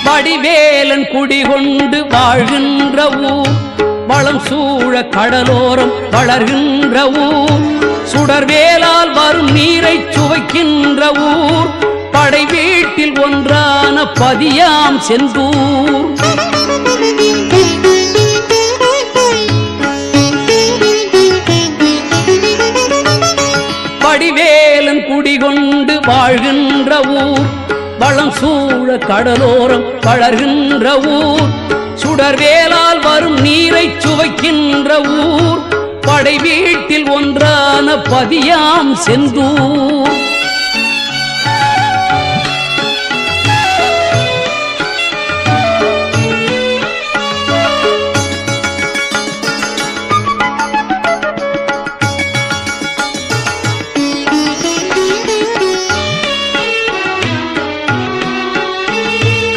வடிவேலன் குடிகொண்டு வாழ்கின்ற ஊர், வளம் சூழ கடலோரம் வளர்கின்ற ஊர், சுடர்வேலால் வரும் நீரை சுவைக்கின்ற ஊர், படை வீட்டில் ஒன்றான பதியாம் செந்தூர். வடிவேலன் குடிகொண்டு வாழ்கின்ற ஊர், வளம் சூழ கடலோரம் வளர்கின்ற ஊர், சுடர்வேலால் வரும் நீரை சுவைக்கின்ற ஊர், படை வீட்டில் ஒன்றான பதியாம் செந்தூர்.